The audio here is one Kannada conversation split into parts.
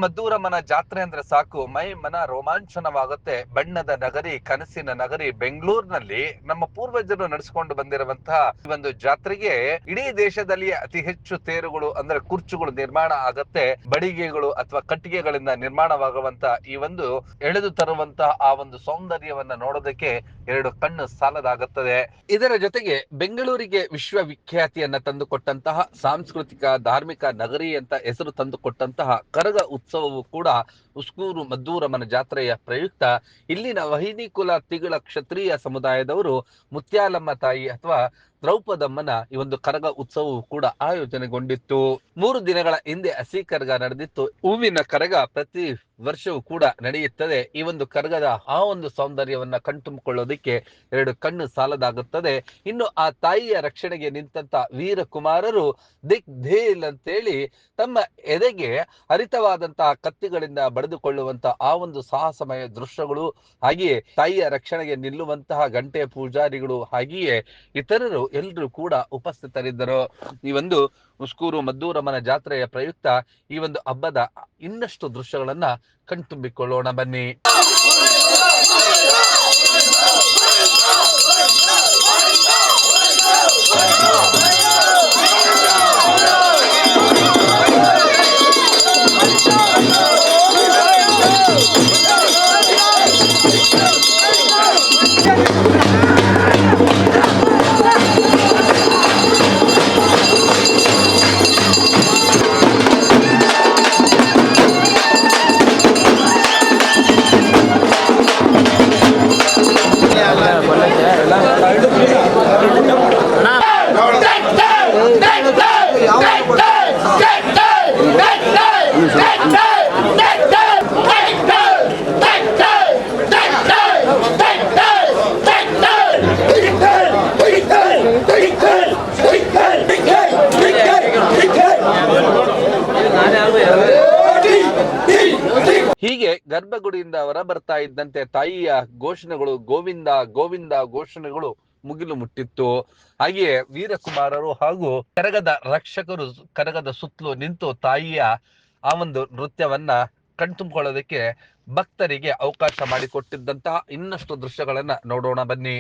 ಮದ್ದೂರಮ್ಮನ ಜಾತ್ರೆ ಅಂದ್ರೆ ಸಾಕು, ಮೈ ಮನ ರೋಮಾಂಚನವಾಗುತ್ತೆ. ಬಣ್ಣದ ನಗರಿ, ಕನಸಿನ ನಗರಿ ಬೆಂಗಳೂರಿನಲ್ಲಿ ನಮ್ಮ ಪೂರ್ವಜರು ನಡೆಸಿಕೊಂಡು ಬಂದಿರುವಂತಹ ಈ ಒಂದು ಜಾತ್ರೆಗೆ ಇಡೀ ದೇಶದಲ್ಲಿ ಅತಿ ಹೆಚ್ಚು ತೇರುಗಳು ಅಂದ್ರೆ ಕುರ್ಚುಗಳು ನಿರ್ಮಾಣ ಆಗತ್ತೆ. ಬಡಿಗೆಗಳು ಅಥವಾ ಕಟ್ಟಿಗೆಗಳಿಂದ ನಿರ್ಮಾಣವಾಗುವಂತ ಈ ಒಂದು ಎಳೆದು ತರುವಂತಹ ಆ ಒಂದು ಸೌಂದರ್ಯವನ್ನ ನೋಡೋದಕ್ಕೆ ಎರಡು ಕಣ್ಣು ಸಾಲದಾಗುತ್ತದೆ. ಇದರ ಜೊತೆಗೆ ಬೆಂಗಳೂರಿಗೆ ವಿಶ್ವವಿಖ್ಯಾತಿಯನ್ನ ತಂದುಕೊಟ್ಟಂತಹ ಸಾಂಸ್ಕೃತಿಕ ಧಾರ್ಮಿಕ ನಗರಿ ಅಂತ ಹೆಸರು ತಂದುಕೊಟ್ಟಂತಹ ಕರಗ ಉತ್ಸವವು ಕೂಡ ಉಸ್ಕೂರು ಮದ್ದೂರಮ್ಮನ ಜಾತ್ರೆಯ ಪ್ರಯುಕ್ತ ಇಲ್ಲಿನ ವಹಿನಿ ಕುಲ ತಿಗಳ ಕ್ಷತ್ರಿಯ ಸಮುದಾಯದವರು ಮುತ್ಯಾಲಮ್ಮ ತಾಯಿ ಅಥವಾ ದ್ರೌಪದಮ್ಮನ ಈ ಒಂದು ಕರಗ ಉತ್ಸವವು ಕೂಡ ಆಯೋಜನೆಗೊಂಡಿತ್ತು. 3 ದಿನಗಳ ಹಿಂದೆ ಹಸಿ ಕರಗ ನಡೆದಿತ್ತು. ಹೂವಿನ ಕರಗ ಪ್ರತಿ ವರ್ಷವೂ ಕೂಡ ನಡೆಯುತ್ತದೆ. ಈ ಒಂದು ಕರಗದ ಆ ಒಂದು ಸೌಂದರ್ಯವನ್ನ ಕಣ್ತುಂಬಿಕೊಳ್ಳೋದಿಕ್ಕೆ ಎರಡು ಕಣ್ಣು ಸಾಲದಾಗುತ್ತದೆ. ಇನ್ನು ಆ ತಾಯಿಯ ರಕ್ಷಣೆಗೆ ನಿಂತಂತ ವೀರಕುಮಾರರು ದಿಕ್ ಧೇಲ್ ಅಂತೇಳಿ ತಮ್ಮ ಎದೆಗೆ ಹರಿತವಾದಂತಹ ಕತ್ತಿಗಳಿಂದ ಬಡಿದುಕೊಳ್ಳುವಂತಹ ಆ ಒಂದು ಸಾಹಸಮಯ ದೃಶ್ಯಗಳು, ಹಾಗೆಯೇ ತಾಯಿಯ ರಕ್ಷಣೆಗೆ ನಿಲ್ಲುವಂತಹ ಗಂಟೆ ಪೂಜಾರಿಗಳು, ಹಾಗೆಯೇ ಇತರರು ಎಲ್ಲರೂ ಕೂಡ ಉಪಸ್ಥಿತರಿದ್ದರು. ಈ ಒಂದು ಉಸ್ಕೂರು ಮದ್ದೂರಮ್ಮನ ಜಾತ್ರೆಯ ಪ್ರಯುಕ್ತ ಈ ಒಂದು ಹಬ್ಬದ ಇನ್ನಷ್ಟು ದೃಶ್ಯಗಳನ್ನ ಕಣ್ತುಂಬಿಕೊಳ್ಳೋಣ ಬನ್ನಿ. ಹೀಗೆ ಗರ್ಭಗುಡಿಯಿಂದ ಹೊರ ಬರ್ತಾ ಇದ್ದಂತೆ ತಾಯಿಯ ಘೋಷಣೆಗಳು, ಗೋವಿಂದ ಗೋವಿಂದ ಘೋಷಣೆಗಳು ಮುಗಿಲು ಮುಟ್ಟಿತ್ತು. ಹಾಗೆಯೇ ವೀರಕುಮಾರರು ಹಾಗೂ ಕರಗದ ರಕ್ಷಕರು ಕರಗದ ಸುತ್ತಲೂ ನಿಂತು ತಾಯಿಯ ಆ ಒಂದು ನೃತ್ಯವನ್ನ ಕಣ್ತುಂಬಿಕೊಳ್ಳೋದಕ್ಕೆ ಭಕ್ತರಿಗೆ ಅವಕಾಶ ಮಾಡಿಕೊಟ್ಟಿದ್ದಂತಹ ಇನ್ನಷ್ಟು ದೃಶ್ಯಗಳನ್ನ ನೋಡೋಣ ಬನ್ನಿ.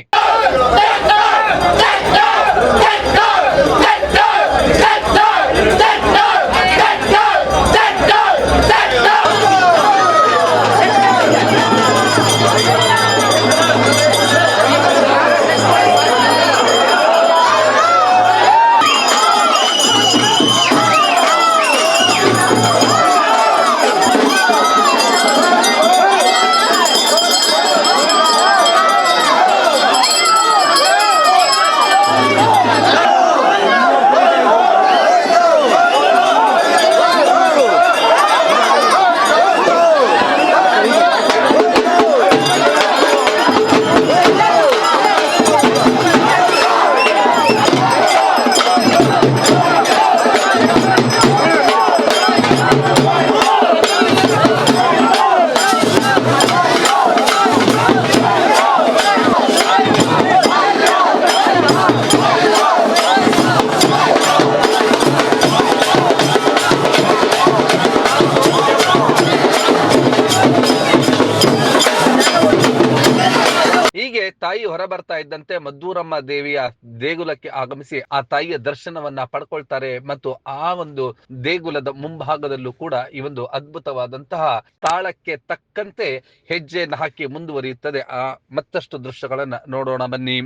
ತಾಯಿ ಹೊರ ಬರ್ತಾ ಇದ್ದಂತೆ ಮದ್ದೂರಮ್ಮ ದೇವಿಯ ದೇಗುಲಕ್ಕೆ ಆಗಮಿಸಿ ಆ ತಾಯಿಯ ದರ್ಶನವನ್ನ ಪಡ್ಕೊಳ್ತಾರೆ. ಮತ್ತು ಆ ಒಂದು ದೇಗುಲದ ಮುಂಭಾಗದಲ್ಲೂ ಕೂಡ ಈ ಒಂದು ಅದ್ಭುತವಾದಂತಹ ತಾಳಕ್ಕೆ ತಕ್ಕಂತೆ ಹೆಜ್ಜೆಯನ್ನು ಹಾಕಿ ಮುಂದುವರಿಯುತ್ತದೆ. ಆ ಮತ್ತಷ್ಟು ದೃಶ್ಯಗಳನ್ನ ನೋಡೋಣ ಬನ್ನಿ.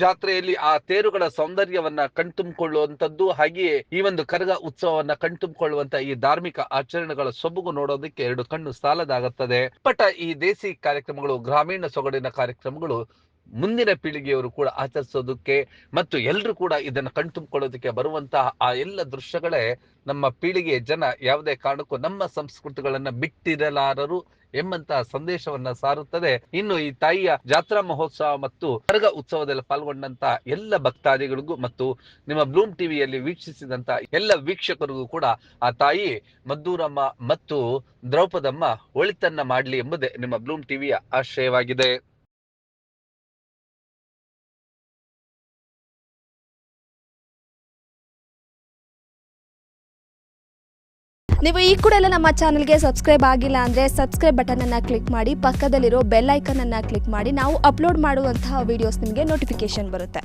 ಜಾತ್ರೆಯಲ್ಲಿ ಆ ತೇರುಗಳ ಸೌಂದರ್ಯವನ್ನ ಕಣ್ತುಂಬಿಕೊಳ್ಳುವಂತದ್ದು, ಹಾಗೆಯೇ ಈ ಒಂದು ಕರಗ ಉತ್ಸವವನ್ನ ಕಣ್ತುಂಬಿಕೊಳ್ಳುವಂತ ಈ ಧಾರ್ಮಿಕ ಆಚರಣೆಗಳ ಸೊಬಗು ನೋಡೋದಕ್ಕೆ ಎರಡು ಕಣ್ಣು ಸಾಲದಾಗುತ್ತದೆ. ಈ ದೇಸಿ ಕಾರ್ಯಕ್ರಮಗಳು, ಗ್ರಾಮೀಣ ಸೊಗಡಿನ ಕಾರ್ಯಕ್ರಮಗಳು ಮುಂದಿನ ಪೀಳಿಗೆಯವರು ಕೂಡ ಆಚರಿಸೋದಕ್ಕೆ ಮತ್ತು ಎಲ್ಲರೂ ಕೂಡ ಇದನ್ನು ಕಣ್ತುಂಬಿಕೊಳ್ಳೋದಕ್ಕೆ ಬರುವಂತಹ ಆ ಎಲ್ಲ ದೃಶ್ಯಗಳೇ ನಮ್ಮ ಪೀಳಿಗೆಯ ಜನ ಯಾವುದೇ ಕಾರಣಕ್ಕೂ ನಮ್ಮ ಸಂಸ್ಕೃತಿಗಳನ್ನ ಬಿಟ್ಟಿರಲಾರರು ಎಂಬಂತಹ ಸಂದೇಶವನ್ನ ಸಾರುತ್ತದೆ. ಇನ್ನು ಈ ತಾಯಿಯ ಜಾತ್ರಾ ಮಹೋತ್ಸವ ಮತ್ತು ಕರಗ ಉತ್ಸವದಲ್ಲಿ ಪಾಲ್ಗೊಂಡಂತ ಎಲ್ಲ ಭಕ್ತಾದಿಗಳಿಗೂ ಮತ್ತು ನಿಮ್ಮ ಬ್ಲೂಮ್ ಟಿವಿಯಲ್ಲಿ ವೀಕ್ಷಿಸಿದಂತ ಎಲ್ಲ ವೀಕ್ಷಕರಿಗೂ ಕೂಡ ಆ ತಾಯಿ ಮದ್ದೂರಮ್ಮ ಮತ್ತು ದ್ರೌಪದಮ್ಮ ಒಳಿತನ್ನ ಮಾಡ್ಲಿ ಎಂಬುದೇ ನಿಮ್ಮ ಬ್ಲೂಮ್ ಟಿವಿಯ ಆಶಯವಾಗಿದೆ. ನೀವು ಈ ಕೂಡ ಎಲ್ಲ ನಮ್ಮ ಚಾನಲ್ಗೆ ಸಬ್ಸ್ಕ್ರೈಬ್ ಆಗಿಲ್ಲ ಅಂದರೆ ಸಬ್ಸ್ಕ್ರೈಬ್ ಬಟನನ್ನು ಕ್ಲಿಕ್ ಮಾಡಿ, ಪಕ್ಕದಲ್ಲಿರೋ ಬೆಲ್ ಐಕನನ್ನು ಕ್ಲಿಕ್ ಮಾಡಿ. ನಾವು ಅಪ್ಲೋಡ್ ಮಾಡುವಂತಹ ವಿಡಿಯೋಸ್ ನಿಮಗೆ ನೋಟಿಫಿಕೇಶನ್ ಬರುತ್ತೆ.